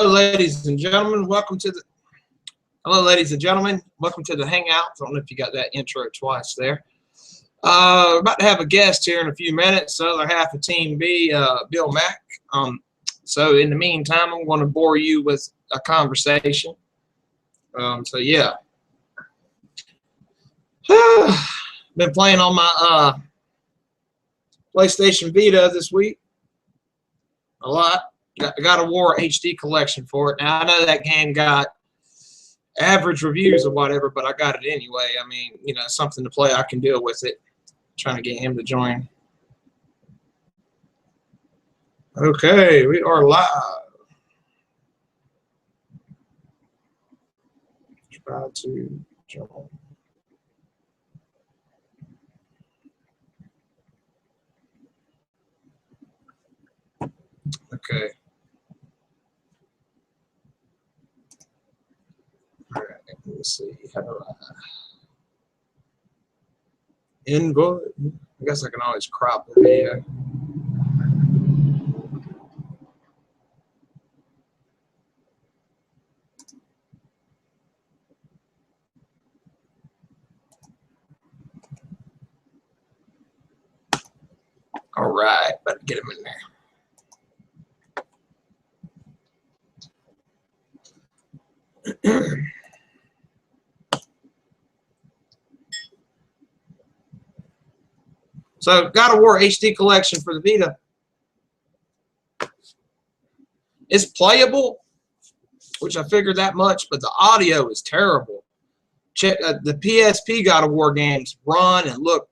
ladies and gentlemen. Welcome to the Hangout. I don't know if you got that intro twice there. We're about to have a guest here in a few minutes, the other half of Team B, Bill Mack. So in the meantime, I'm going to bore you with a conversation. So yeah. Been playing on my PlayStation Vita this week a lot. Got a War HD collection for it. Now I know that game got average reviews or whatever, but I got it anyway. I mean, you know, something to play. I can deal with it. Trying to get him to join. Okay, we are live. Try to join. Okay. All right, let's see. How do I input? I guess I can always crop the video. All right, better get him in there. So, God of War HD collection for the Vita. It's playable, which I figured that much, but the audio is terrible. Check the PSP God of War games run and look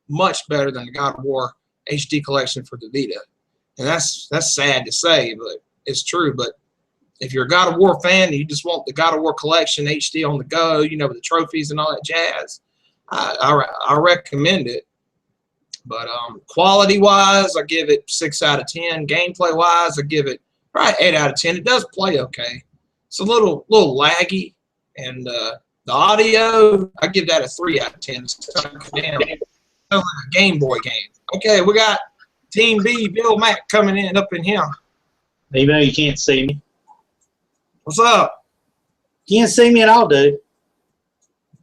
much better than the God of War HD collection for the Vita, and that's sad to say, but it's true. But if you're a God of War fan and you just want the God of War collection HD on the go, you know, with the trophies and all that jazz, I recommend it. But quality-wise, I give it 6 out of 10. Gameplay-wise, I give it probably 8 out of 10. It does play okay. It's a little laggy, and the audio, I give that a 3 out of 10. It's like a Game Boy game. Okay, we got Team B, Bill Mack coming in up in here. Even though you can't see me. What's up? You can't see me at all, dude.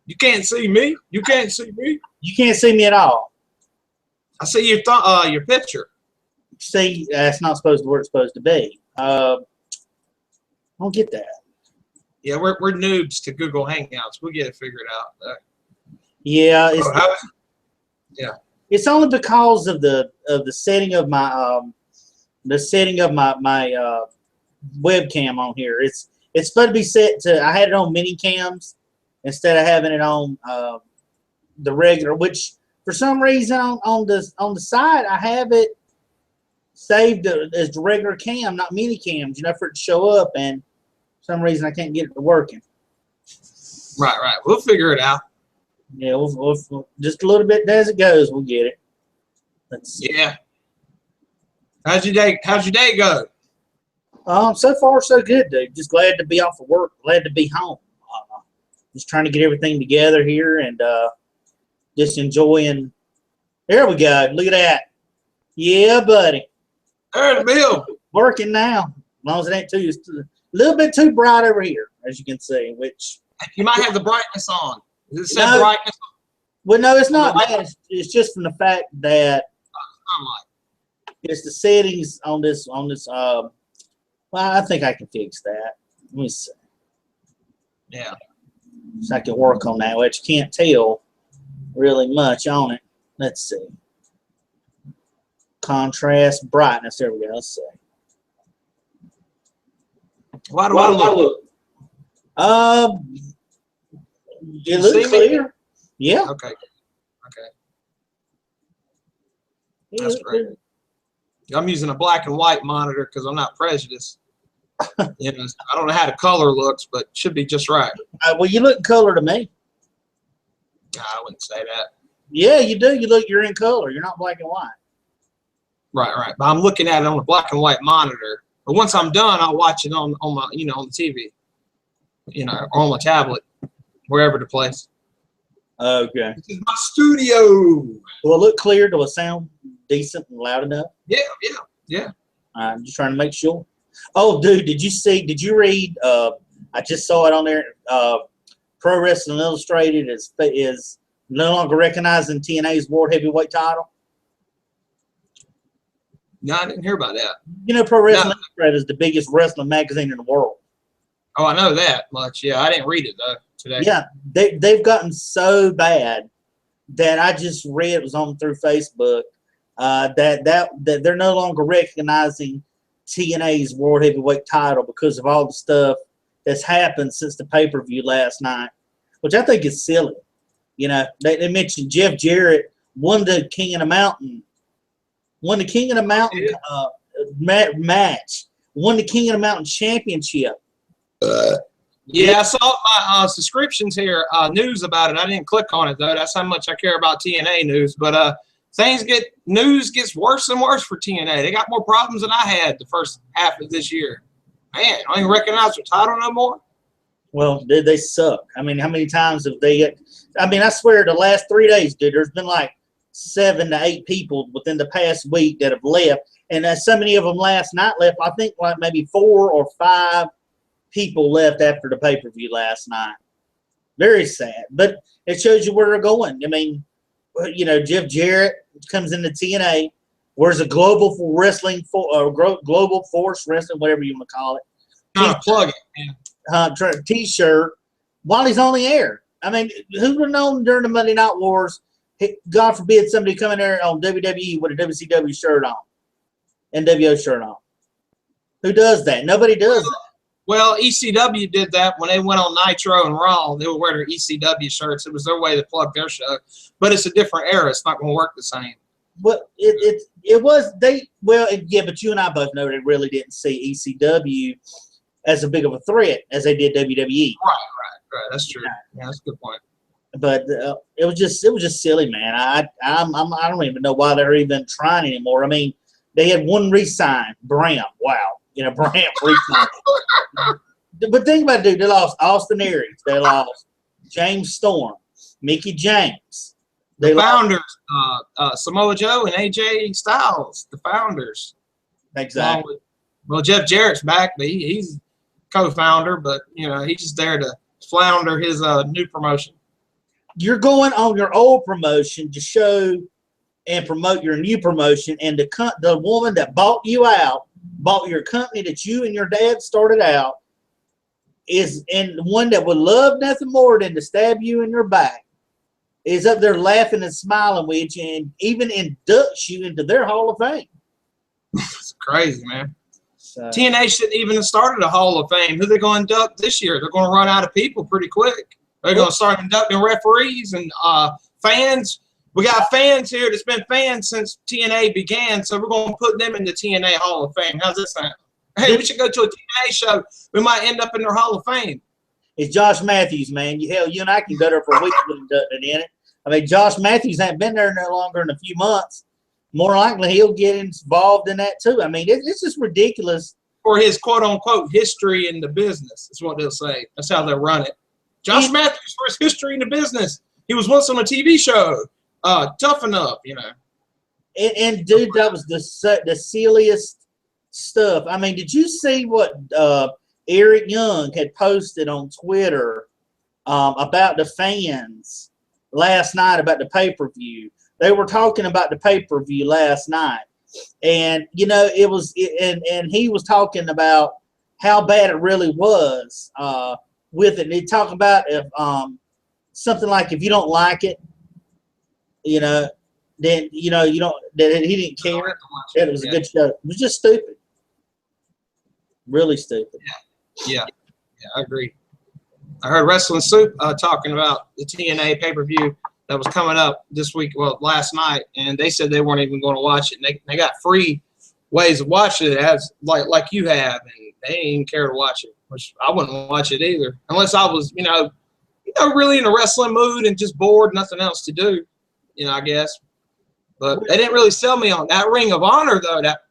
You can't see me? You can't see me? You can't see me at all. I see your picture. See, that's not supposed to where it's supposed to be. I don't get that. Yeah, we're noobs to Google Hangouts. We'll get it figured out. Yeah, yeah. It's only because of the setting of my webcam on here. It's supposed to be set to. I had it on mini cams instead of having it on the regular. Which for some reason on the side I have it saved as the regular cam, not mini cams. You know, for it to show up, and for some reason I can't get it to working. Right. We'll figure it out. Yeah, we'll just a little bit as it goes. We'll get it. Let's see. Yeah. How's your day go? So far so good, dude. Just glad to be off of work. Glad to be home. Just trying to get everything together here and just enjoying. There we go. Look at that. Yeah, buddy. There's Bill. Working now. As long as it ain't too a little bit too bright over here, as you can see. Which you might have the brightness on. Does it say brightness? Well, no, it's not bad. It's just from the fact that it's the settings on this. Well, I think I can fix that. Let me see. Yeah. So I can work on that, which you can't tell really much on it. Let's see. Contrast, brightness. There we go. Let's see. Why do I look? It looks clear. Yeah. Okay. That's great. I'm using a black and white monitor because I'm not prejudiced. You know, I don't know how the color looks, but it should be just right. Well, you look in color to me. Nah, I wouldn't say that. Yeah, you do. You're in color. You're not black and white. Right. But I'm looking at it on a black and white monitor. But once I'm done, I'll watch it on my, on the TV. You know, or on my tablet, wherever the place. Okay. This is my studio. Will it look clear? Do it sound decent and loud enough? Yeah. I'm just trying to make sure. Oh, dude, did you read, I just saw it on there, Pro Wrestling Illustrated is no longer recognizing TNA's World Heavyweight title. No, I didn't hear about that. You know, Pro Wrestling No. Illustrated is the biggest wrestling magazine in the world. Oh, I know that much. Yeah, I didn't read it though today. Yeah, they've gotten so bad that I just read, it was on through Facebook, that they're no longer recognizing TNA's World Heavyweight title because of all the stuff that's happened since the pay-per-view last night, which I think is silly. You know, they mentioned Jeff Jarrett won the King of the Mountain match, won the King of the Mountain championship. Yeah, I saw my subscriptions here, news about it. I didn't click on it though. That's how much I care about TNA news. But news gets worse and worse for TNA. They got more problems than I had the first half of this year. Man, I don't even recognize their title no more. Well, they suck. I mean, how many times have they? I mean, I swear the last 3 days, dude, there's been like 7 to 8 people within the past week that have left, and so many of them last night left. I think like maybe 4 or 5 people left after the pay-per-view last night. Very sad, but it shows you where they're going. I mean, you know, Jeff Jarrett comes into TNA, wears a global force wrestling, whatever you want to call it. Trying to plug it. T-shirt while he's on the air. I mean, who would have known during the Monday Night Wars, God forbid somebody come in there on WWE with a WCW shirt on, NWO shirt on. Who does that? Nobody does that. Well, ECW did that when they went on Nitro and Raw. They would wear their ECW shirts. It was their way to plug their show. But it's a different era. It's not going to work the same. But yeah, but you and I both know they really didn't see ECW as a big of a threat as they did WWE. Right. That's true. Yeah, that's a good point. But it was just silly, man. I don't even know why they're even trying anymore. I mean, they had one re-sign, Bram. Wow, you know, Bram re-signed. But think about it, dude. They lost Austin Aries. They lost James Storm, Mickey James. The founders, Samoa Joe and AJ Styles, the founders. Exactly. Well, Jeff Jarrett's back, but he's co-founder, but you know he's just there to flounder his new promotion. You're going on your old promotion to show and promote your new promotion, and the woman that bought you out, bought your company that you and your dad started out, is and one that would love nothing more than to stab you in your back, is up there laughing and smiling with you, and even inducts you into their Hall of Fame. It's crazy, man. So, TNA shouldn't even have started a Hall of Fame. Who they going to induct this year? They're going to run out of people pretty quick. They're going to start inducting referees and fans. We got fans here that's been fans since TNA began, so we're going to put them in the TNA Hall of Fame. How's that sound? Hey, we should go to a TNA show. We might end up in their Hall of Fame. It's Josh Matthews, man. Hell, you and I can go there for a week and inducted in it. I mean, Josh Matthews ain't been there no longer than a few months. More likely, he'll get involved in that too. I mean, it's just ridiculous. For his quote-unquote history in the business, is what they'll say. That's how they'll run it. Josh Matthews, for his history in the business. He was once on a TV show. Tough Enough, you know. And dude, that was the silliest stuff. I mean, did you see what Eric Young had posted on Twitter about the fans last night about the pay-per-view? They were talking about the pay-per-view last night. And, you know, and he was talking about how bad it really was with it. And they talk about if something like if you don't like it, you know, then, you know, you don't, that he didn't care. That it was a good show. It was just stupid. Really stupid. Yeah, I agree. I heard Wrestling Soup talking about the TNA pay-per-view that was coming up this week, well, last night, and they said they weren't even going to watch it. And they got free ways of watching it, as like you have, and they didn't even care to watch it, which I wouldn't watch it either, unless I was, you know, really in a wrestling mood and just bored, nothing else to do, you know, I guess. But they didn't really sell me on that Ring of Honor, though. That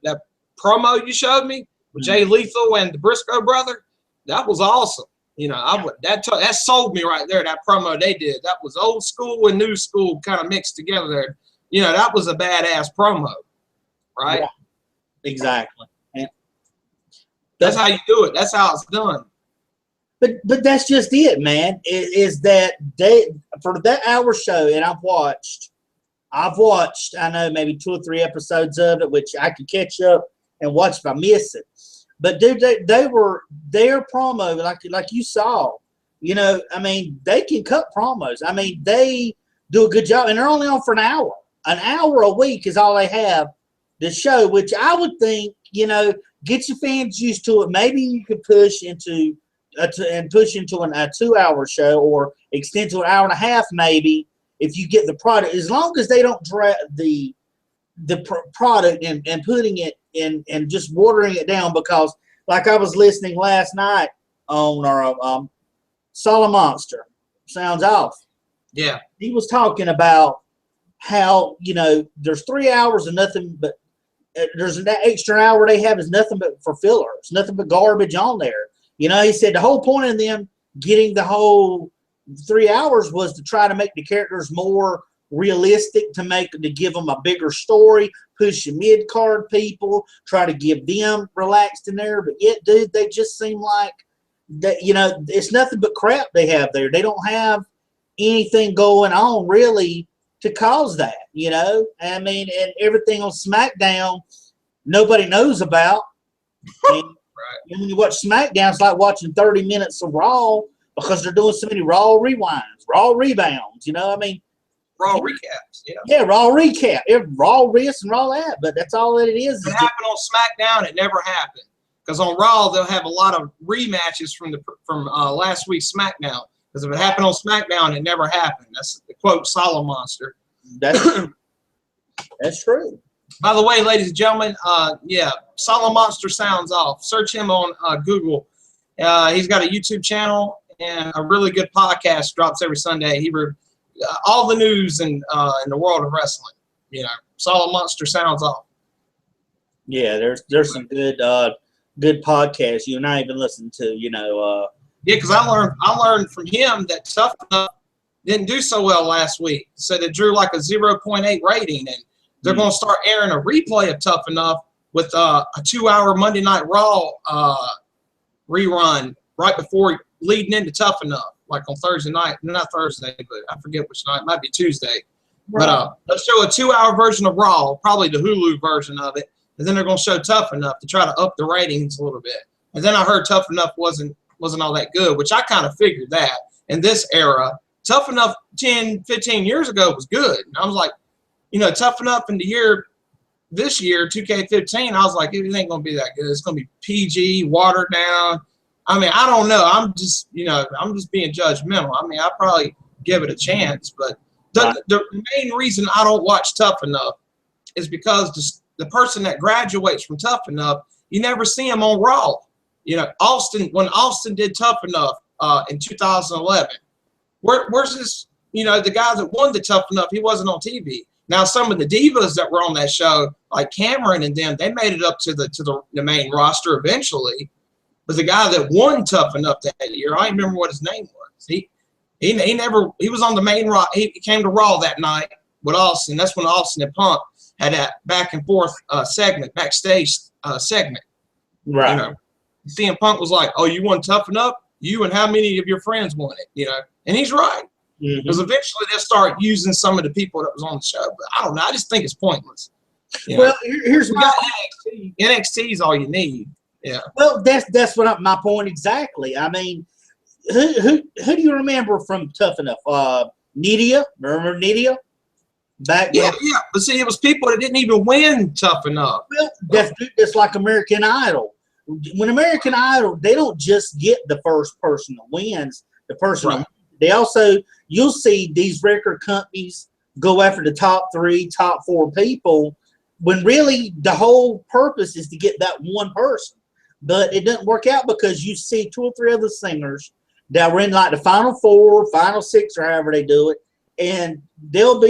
promo you showed me with Jay Lethal and the Briscoe brother, that was awesome. You know, that sold me right there. That promo they did, that was old school and new school kind of mixed together there. You know, that was a badass promo, right? Yeah, exactly. And That's how you do it. That's how it's done. But that's just it, man. Is that they for that hour show, and I've watched. I know maybe 2 or 3 episodes of it, which I could catch up and watch if I miss it. But dude, they were their promo like you saw. You know, I mean, they can cut promos. I mean, they do a good job, and they're only on for an hour. An hour a week is all they have to show, which I would think, you know, get your fans used to it. Maybe you could push into a 2-hour show or extend to an hour and a half, maybe, if you get the product. As long as they don't drag the product and putting it in and just watering it down, because like I was listening last night on our Solid Monster, sounds off. Yeah. He was talking about how, you know, there's 3 hours of nothing but there's that extra hour they have is nothing but for fillers, nothing but garbage on there. You know, he said the whole point of them getting the whole 3 hours was to try to make the characters more realistic, to give them a bigger story, push your mid-card people, try to give them relaxed in there. But yet, dude, they just seem like that, you know, it's nothing but crap they have there. They don't have anything going on really to cause that, you know. I mean, and everything on SmackDown nobody knows about. And when you watch SmackDown, it's like watching 30 minutes of Raw, because they're doing so many Raw rewinds, Raw rebounds, you know. I mean, Raw recaps, yeah. Yeah, Raw recap, Raw this and Raw that, but that's all that it is. If it happened on SmackDown, it never happened. Because on Raw, they'll have a lot of rematches from last week's SmackDown. Because if it happened on SmackDown, it never happened. That's the quote, Solid Monster. That's true. By the way, ladies and gentlemen, yeah, Solid Monster sounds off. Search him on Google. He's got a YouTube channel and a really good podcast, drops every Sunday. He all the news in the world of wrestling. You know, Solid Monster sounds off. Yeah, there's some good podcasts you and I even listen to. You know. Yeah, because I learned from him that Tough Enough didn't do so well last week. Said it drew like a 0.8 rating, and they're going to start airing a replay of Tough Enough with a 2-hour Monday Night Raw rerun right before leading into Tough Enough, like on Thursday night. Not Thursday, but I forget which night. It might be Tuesday. Right. But they'll show a 2-hour version of Raw, probably the Hulu version of it, and then they're going to show Tough Enough to try to up the ratings a little bit. And then I heard Tough Enough wasn't all that good, which I kind of figured that in this era. Tough Enough 10, 15 years ago was good. And I was like, you know, Tough Enough in this year, 2K15, I was like, it ain't going to be that good. It's going to be PG, watered down. I mean, I don't know. I'm just being judgmental. I mean, I'll probably give it a chance. But the main reason I don't watch Tough Enough is because the person that graduates from Tough Enough, you never see him on Raw. You know, when Austin did Tough Enough in 2011, where's this, you know, the guy that won the Tough Enough, he wasn't on TV. Now, some of the divas that were on that show, like Cameron and them, they made it up to the main roster eventually. But the guy that won Tough Enough that year, I don't remember what his name was. He was on the main Raw. He came to Raw that night with Austin. That's when Austin and Punk had that back and forth backstage segment. Right. You know, CM Punk was like, "Oh, you won Tough Enough? You and how many of your friends won it?" You know, and he's right. Because eventually they'll start using some of the people that was on the show. But I don't know. I just think it's pointless. You know? Well, here's my NXT. NXT is all you need. Yeah. Well, that's my point exactly. I mean, who do you remember from Tough Enough? Nidia. Remember Nidia? Yeah. But see, it was people that didn't even win Tough Enough. Well, that's like American Idol. When American Idol, they don't just get the first person that wins. The person right. They also, you'll see these record companies go after the top 3, top 4 people, when really the whole purpose is to get that one person. But it doesn't work out because you see 2 or 3 other singers that were in like the final 4, final 6, or however they do it, and they'll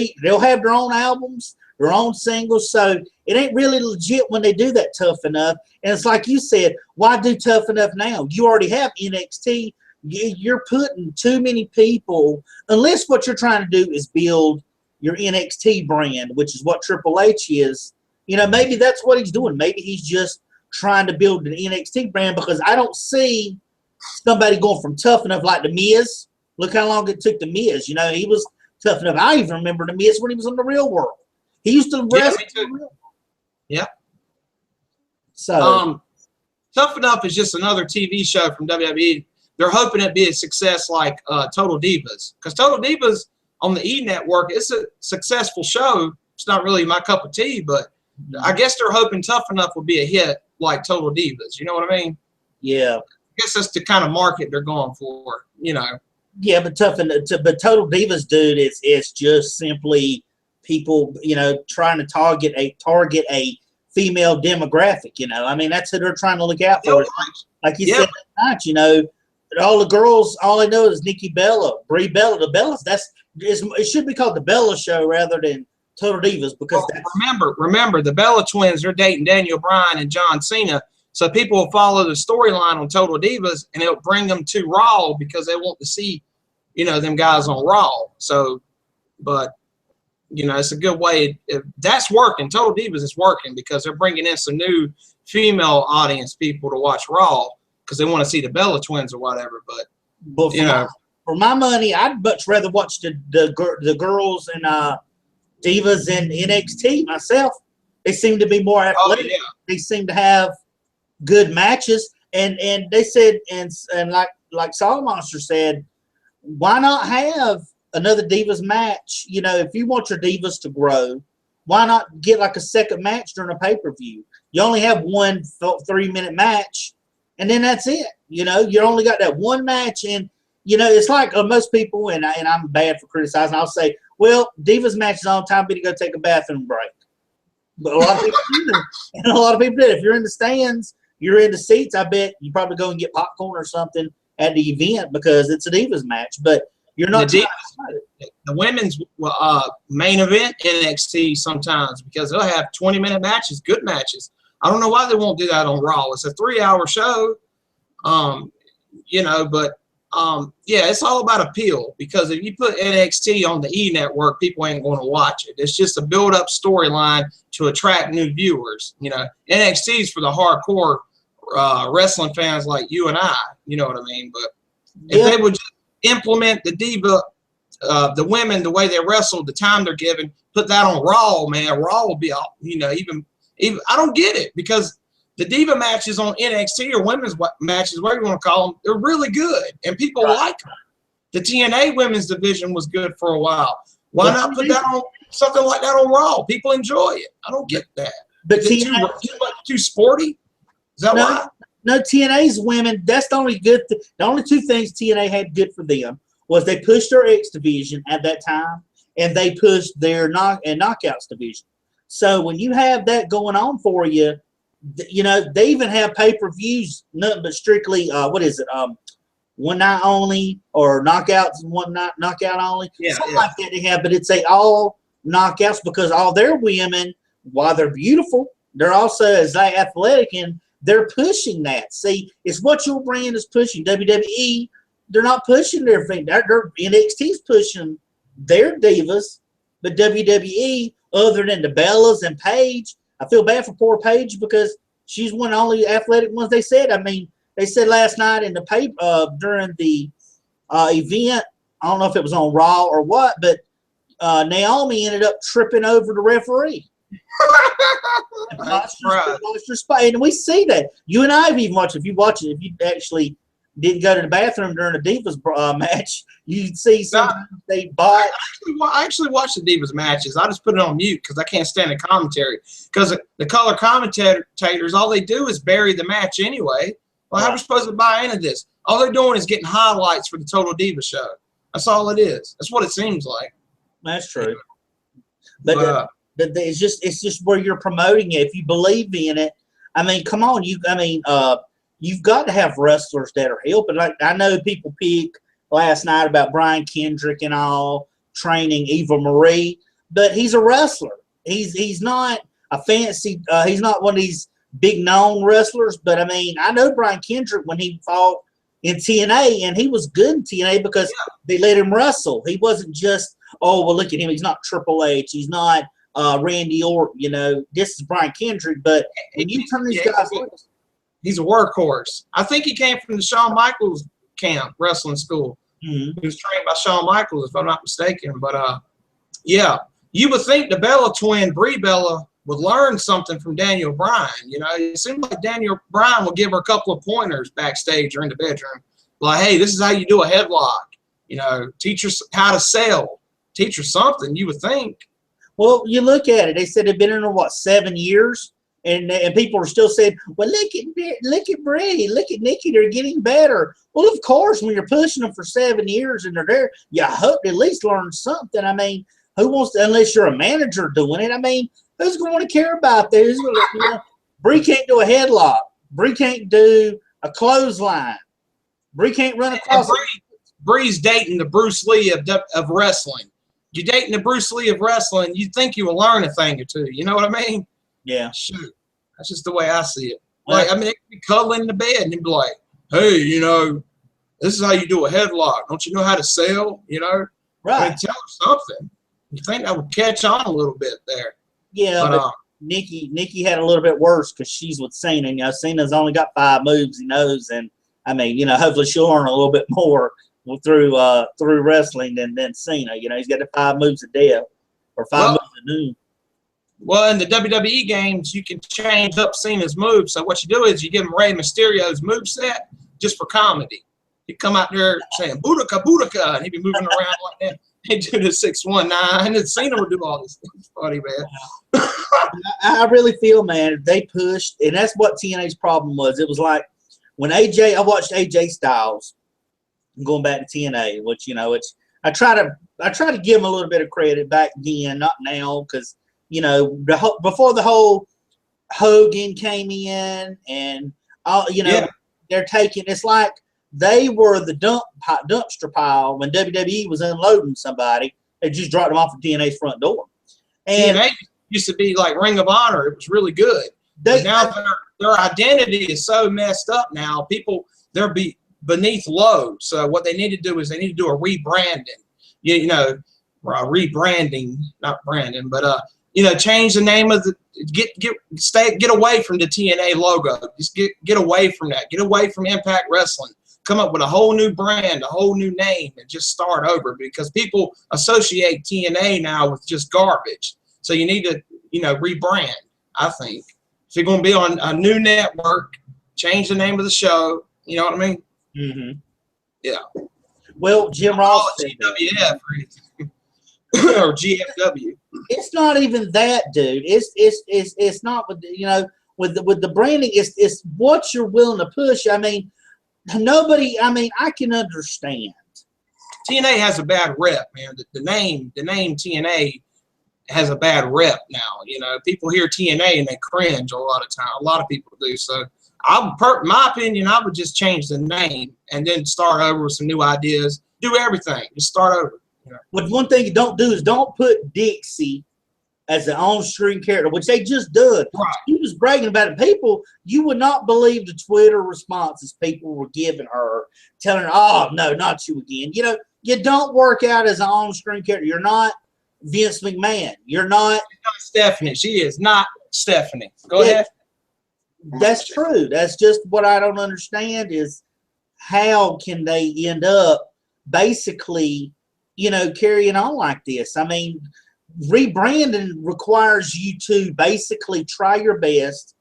have their own albums, their own singles. So it ain't really legit when they do that Tough Enough. And it's like you said, why do Tough Enough now? You already have NXT. You're putting too many people, unless what you're trying to do is build your NXT brand, which is what Triple H is. You know, maybe that's what he's doing. Maybe he's just trying to build an NXT brand, because I don't see somebody going from Tough Enough like The Miz. Look how long it took The Miz. You know, he was tough enough. I even remember The Miz when he was in the Real World. He used to wrestle. Yeah. So Tough Enough is just another TV show from WWE. They're hoping it be a success like Total Divas, because Total Divas on the E Network, it's a successful show. It's not really my cup of tea, but I guess they're hoping Tough Enough will be a hit like Total Divas. You know what I mean? Yeah. I guess that's the kind of market they're going for. You know. Yeah, but but Total Divas, dude, it's just simply people, you know, trying to target a female demographic. You know, I mean, that's who they're trying to look out for. Like you said last night, you know, all the girls, all they know is Nikki Bella, Brie Bella. The Bellas, it should be called the Bella Show rather than Total Divas, because remember the Bella twins are dating Daniel Bryan and John Cena. So people will follow the storyline on Total Divas, and it'll bring them to Raw because they want to see, you know, them guys on Raw. So, but, you know, it's a good way. That's working. Total Divas is working because they're bringing in some new female audience people to watch Raw because they want to see the Bella twins or whatever. But you know, for my money, I'd much rather watch the girls and Divas in NXT myself. They seem to be more athletic. Oh, yeah. They seem to have good matches, and they said, and like Solid Monster said, why not have another Divas match? You know, if you want your Divas to grow, why not get like a second match during a pay-per-view? You only have one 3-minute match, and then that's it. You know, you only got that one match, and you know, it's like most people, and I'm bad for criticizing, I'll say, well, Divas matches all the time, but you go take a bathroom break. But a lot of people do, and a lot of people do. If you're in the stands, you're in the seats, I bet you probably go and get popcorn or something at the event because it's a Divas match. But you're not the women's main event NXT sometimes, because they'll have 20-minute matches, good matches. I don't know why they won't do that on Raw. It's a 3-hour show, you know, but yeah, it's all about appeal, because if you put NXT on the E Network, people ain't going to watch it. It's just a build-up storyline to attract new viewers. You know, NXT is for the hardcore wrestling fans like you and I. You know what I mean? But if they would just implement the Diva, the women, the way they wrestle, the time they're given, put that on Raw, man, Raw will be, you know, even I don't get it, because the Diva matches on NXT or women's matches, whatever you want to call them, they're really good, and people like them. The TNA women's division was good for a while. Why not put that on something like that on Raw? People enjoy it. I don't get that. But Is it too sporty? Is that why? No, TNA's women, that's the only good the only two things TNA had good for them was they pushed their X division at that time, and they pushed their knockouts division. So when you have that going on for you, you know, they even have pay-per-views, nothing but strictly, what is it, one night only, or knockouts one night, knockout only, something like that they have, but it's all knockouts, because all their women, while they're beautiful, they're also as athletic, and they're pushing that. See, it's what your brand is pushing. WWE, they're not pushing their thing. They're NXT's pushing their divas, but WWE, other than the Bellas and Paige, I feel bad for poor Paige because she's one of the only athletic ones they said. I mean, they said last night in the paper during the event, I don't know if it was on Raw or what, but Naomi ended up tripping over the referee. And we see that. You and I have even watched it. If you actually didn't go to the bathroom during a Divas match, you'd see something they bought. I actually watch the Divas matches. I just put it on mute because I can't stand the commentary. Because the color commentators, all they do is bury the match anyway. Well, how are we supposed to buy into this? All they're doing is getting highlights for the Total Diva show. That's all it is. That's what it seems like. That's true. But it's just where you're promoting it. If you believe in it, I mean, come on. You've got to have wrestlers that are helping. Like, I know people pick last night about Brian Kendrick and all training Eva Marie, but he's a wrestler. He's not a fancy. He's not one of these big known wrestlers. But I mean, I know Brian Kendrick when he fought in TNA, and he was good in TNA because they let him wrestle. He wasn't just, oh well, look at him. He's not Triple H. He's not Randy Orton. You know, this is Brian Kendrick. But when you turn these guys loose, he's a workhorse. I think he came from the Shawn Michaels camp, wrestling school. He was trained by Shawn Michaels, if I'm not mistaken. But, yeah, you would think the Bella twin, Brie Bella, would learn something from Daniel Bryan. You know, it seems like Daniel Bryan will give her a couple of pointers backstage or in the bedroom. Like, hey, this is how you do a headlock. You know, teach her how to sell. Teach her something, you would think. Well, you look at it. They said they've been in there, 7 years? And people are still saying, well, look at Brie, look at Nikki, they're getting better. Well, of course, when you're pushing them for 7 years and they're there, you hope to at least learn something. I mean, who wants to, unless you're a manager doing it, I mean, who's going to want to care about this? You know, Brie can't do a headlock. Brie can't do a clothesline. Brie can't run across. Brie's dating the Bruce Lee of wrestling. You're dating the Bruce Lee of wrestling, you think you will learn a thing or two. You know what I mean? Yeah. Shoot. That's just the way I see it. Like, I mean, they could be cuddling in the bed and they'd be like, hey, you know, this is how you do a headlock. Don't you know how to sell? You know? Right. I mean, tell her something. You think that would catch on a little bit there. Yeah, but Nikki had a little bit worse because she's with Cena. You know, Cena's only got 5 moves he knows, and I mean, you know, hopefully she'll learn a little bit more through wrestling than Cena. You know, he's got the 5 moves of death or 5 moves of doom. Well, in the WWE games, you can change up Cena's moves. So what you do is you give him Rey Mysterio's moveset just for comedy. He'd come out there saying, Boudica, Boudica, and he'd be moving around like that. He'd do the 619, and Cena would do all this things. Funny, man. I really feel, man, they pushed, and that's what TNA's problem was. It was like when I watched AJ Styles going back to TNA, which, you know, I try to give him a little bit of credit back then, not now, because, you know, before the whole Hogan came in and all, you know, they're taking, it's like they were the dumpster pile when WWE was unloading somebody. They just dropped them off at TNA's front door. And TNA used to be like Ring of Honor. It was really good. Now their identity is so messed up now. People, they're beneath low. So what they need to do is they need to do a rebranding. You know, rebranding, not branding, but you know, change the name of the get away from the TNA logo. Just get away from that. Get away from Impact Wrestling. Come up with a whole new brand, a whole new name, and just start over because people associate TNA now with just garbage. So you need to, you know, rebrand, I think. If you're going to be on a new network, change the name of the show. You know what I mean? Mm-hmm. Yeah. Well, Jim Ross said GWF or anything. Or GFW. It's not even that, dude. It's not with you know with the branding. It's what you're willing to push. I mean, nobody. I mean, I can understand. TNA has a bad rep, man. The name TNA has a bad rep now. You know, people hear TNA and they cringe a lot of time. A lot of people do. So, my opinion, I would just change the name and then start over with some new ideas. Do everything. Just start over. You know? But one thing you don't do is don't put Dixie as an on-screen character, which they just did. Right. He was bragging about it. People, you would not believe the Twitter responses people were giving her, telling her, "Oh no, not you again." You know, you don't work out as an on-screen character. You're not Vince McMahon. You're not Stephanie. She is not Stephanie. Go ahead. That's true. That's just what I don't understand is how can they end up basically, you know, carrying on like this? I mean, rebranding requires you to basically try your best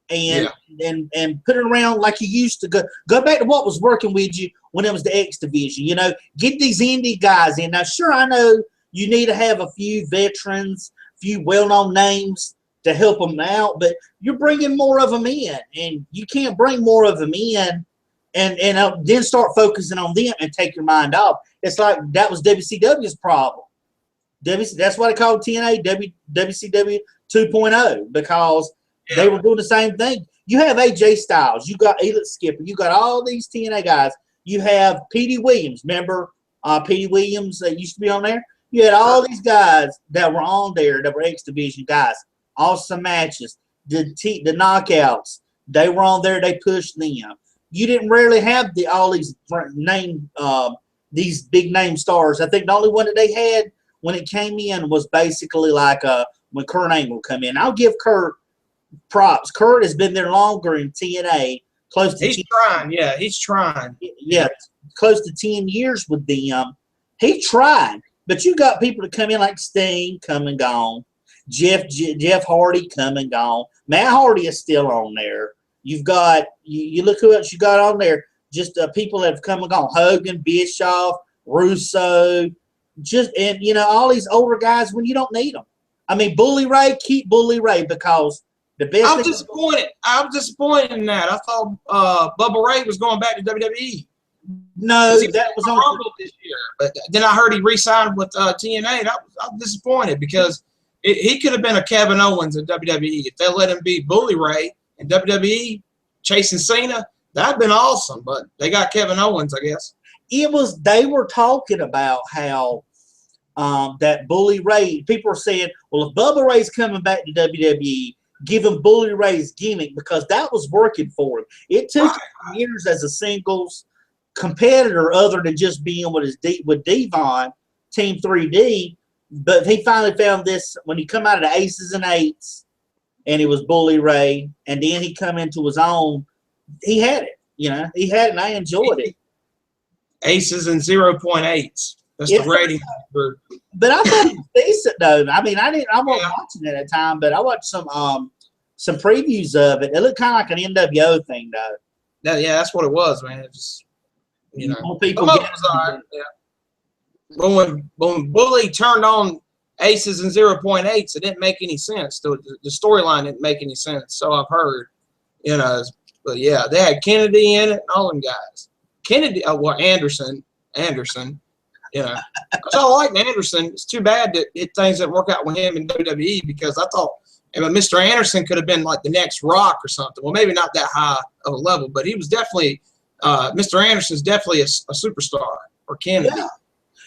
and put it around like you used to. Go back to what was working with you when it was the X division. You know, get these indie guys in. Now, sure, I know you need to have a few veterans, a few well-known names to help them out, but you're bringing more of them in, and you can't bring more of them in and then start focusing on them and take your mind off. It's like that was WCW's problem. That's why they called TNA WCW 2.0 because they were doing the same thing. You have AJ Styles, you got Elite Skipper, you got all these TNA guys. You have Petey Williams. Remember Petey Williams that used to be on there? You had all these guys that were on there that were X Division guys. Awesome matches. The knockouts. They were on there. They pushed them. You didn't rarely have all these these big name stars. I think the only one that they had when it came in was basically like when Kurt Angle come in. I'll give Kurt props. Kurt has been there longer in TNA, close to He's trying. Yeah, he's trying. yeah, close to 10 years with them. He tried, but you got people that come in like Sting, come and gone. Jeff Hardy, come and gone. Matt Hardy is still on there. You've got you look who else you got on there. Just people that have come and gone. Hogan, Bischoff, Russo, and all these older guys when you don't need them. I mean, Bully Ray, keep Bully Ray because the best. I'm disappointed. I'm disappointed in that. I thought Bubba Ray was going back to WWE. No, that was on Rumble this year. But then I heard he re-signed with TNA. I'm disappointed because he could have been a Kevin Owens in WWE if they let him be Bully Ray in WWE, chasing Cena. That'd been awesome. But they got Kevin Owens, I guess. They were talking about how that Bully Ray. People were saying, well, if Bubba Ray's coming back to WWE, give him Bully Ray's gimmick because that was working for him. It took him years as a singles competitor other than just being with Devon, Team 3D, but he finally found this when he come out of the Aces and Eights, and it was Bully Ray, and then he come into his own. He had it, he had it, and I enjoyed it. Aces and 0.8s. That's the rating. But I thought it was decent though. I mean, I wasn't watching it at the time, but I watched some previews of it. It looked kind of like an NWO thing though. Yeah, that's what it was, man. It just more people was all right. Yeah. But when Bully turned on Aces and 0.8s, it didn't make any sense. The storyline didn't make any sense. So I've heard, but yeah, they had Kennedy in it and all them guys. Kennedy, Anderson. I like Anderson. It's too bad that things didn't work out with him in WWE because I thought Mr. Anderson could have been like the next Rock or something. Well, maybe not that high of a level, but he was definitely Mr. Anderson's definitely a superstar or Kennedy. Yeah.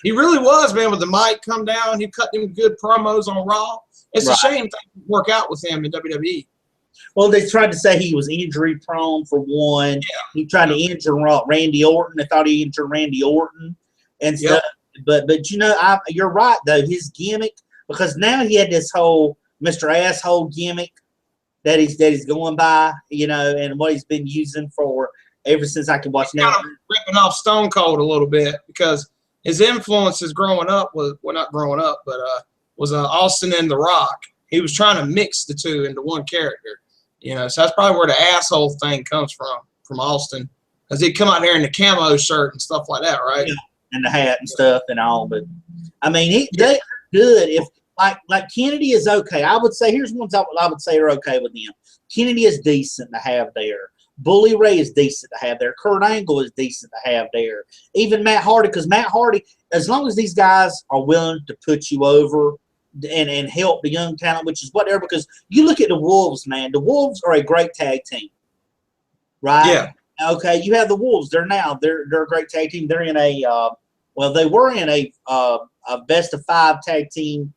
He really was, man, with the mic come down. He cut them good promos on Raw. It's a shame things didn't work out with him in WWE. Well, they tried to say he was injury prone for one. Yeah. He tried to injure Randy Orton. They thought he injured Randy Orton and stuff. But you're right though. His gimmick, because now he had this whole Mr. Asshole gimmick that he's going by, and what he's been using for ever since I can watch now. Kind of ripping off Stone Cold a little bit because his influences growing up was Austin and The Rock. He was trying to mix the two into one character, So that's probably where the asshole thing comes from Austin, because he'd come out there in the camo shirt and stuff like that, right? Yeah. And the hat and stuff and all, but I mean, they're good. If like Kennedy is okay, I would say here's ones I would say are okay with them. Kennedy is decent to have there. Bully Ray is decent to have there. Kurt Angle is decent to have there. Even Matt Hardy, because Matt Hardy, as long as these guys are willing to put you over and help the young talent, which is whatever, because you look at the Wolves, man. The Wolves are a great tag team, right? Yeah. Okay, you have the Wolves. They're a great tag team. They're in they were in a best of 5 tag team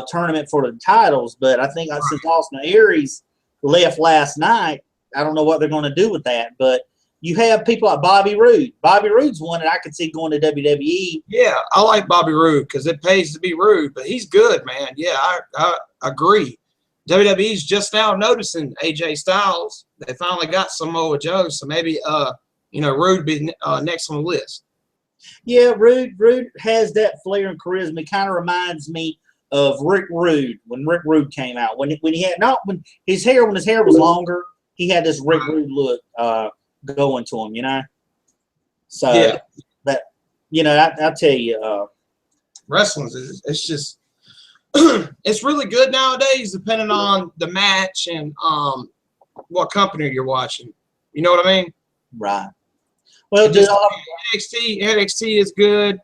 tournament for the titles, but I think since Austin Aries left last night, I don't know what they're going to do with that. But you have people like Bobby Roode. Bobby Roode's one that I could see going to WWE. Yeah, I like Bobby Roode because it pays to be rude, but he's good, man. Yeah, I agree. WWE's just now noticing AJ Styles. They finally got Samoa Joe, so maybe Roode be next on the list. Yeah, Roode has that flair and charisma. It kind of reminds me of Rick Rude when Rick Rude came out. When his hair was longer, he had this Rick Rude look going to him, So yeah. That I'll tell you, wrestling it's just it's really good nowadays, depending on the match and what company you're watching. You know what I mean? Right. Well, NXT is good.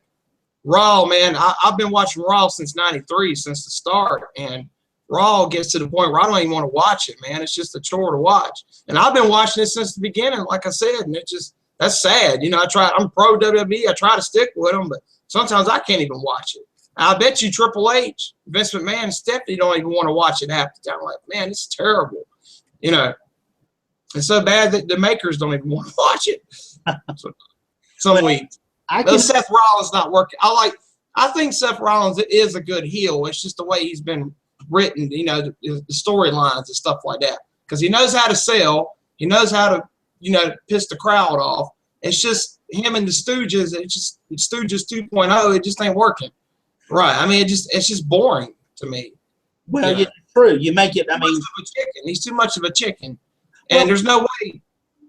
Raw, man, I've been watching Raw since '93, since the start, and Raw gets to the point where I don't even want to watch it, man. It's just a chore to watch, and I've been watching it since the beginning, like I said, and that's sad. I'm pro WWE. I try to stick with them, but sometimes I can't even watch it. I bet you Triple H, Vince McMahon, and Stephanie don't even want to watch it half the time. I'm like, man, it's terrible. It's so bad that the makers don't even want to watch it. Some weeks. Seth Rollins not working. I think Seth Rollins is a good heel. It's just the way he's been written, you know, the storylines and stuff like that. Because he knows how to sell. He knows how to, you know, piss the crowd off. It's just him and the Stooges. It's just Stooges 2.0. It just ain't working. Right. I mean, it's just boring to me. Well, yeah, true. You make it. I mean, he's too much of a chicken, and there's no way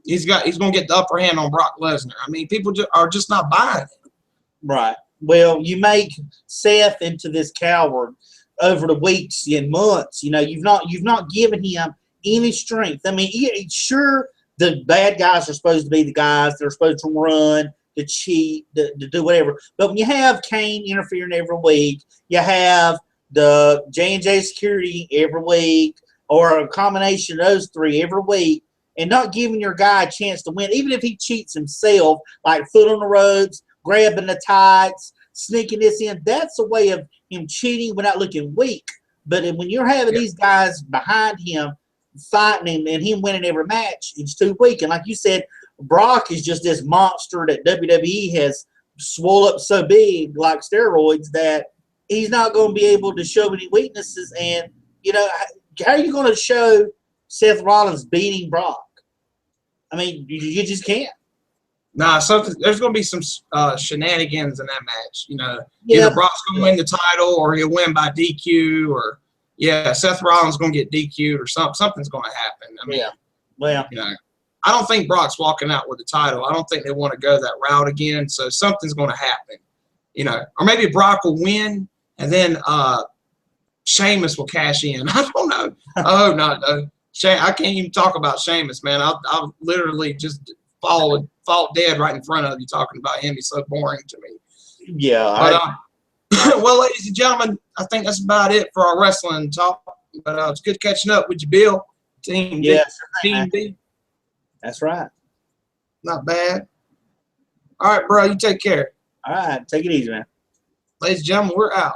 he's going to get the upper hand on Brock Lesnar. I mean, people are just not buying it. Right. Well, you make Seth into this coward over the weeks and months. You know, you've not given him any strength. I mean, sure, the bad guys are supposed to be the guys that are supposed to run, to cheat, to do whatever. But when you have Kane interfering every week, you have the J&J security every week, or a combination of those three every week, and not giving your guy a chance to win, even if he cheats himself, like foot on the ropes, grabbing the tights, sneaking this in, that's a way of him cheating without looking weak. But when you're having these guys behind him fighting him and him winning every match, it's too weak. And like you said, Brock is just this monster that WWE has swole up so big, like steroids, that he's not going to be able to show any weaknesses. And, you know, how are you going to show Seth Rollins beating Brock? I mean, you just can't. Nah, there's going to be some shenanigans in that match. You know, either Brock's going to win the title, or he'll win by DQ, or Seth Rollins going to get DQ'd, or something. Something's going to happen. I mean, you know, I don't think Brock's walking out with the title. I don't think they want to go that route again. So something's going to happen. You know, or maybe Brock will win, and then Sheamus will cash in. I don't know. Oh no, I can't even talk about Sheamus, man. I'll literally just fall dead right in front of you talking about him. He's so boring to me. Yeah. But, well, ladies and gentlemen, I think that's about it for our wrestling talk. But it's good catching up with you, Bill. Team D. That's right. Not bad. All right, bro. You take care. All right. Take it easy, man. Ladies and gentlemen, we're out.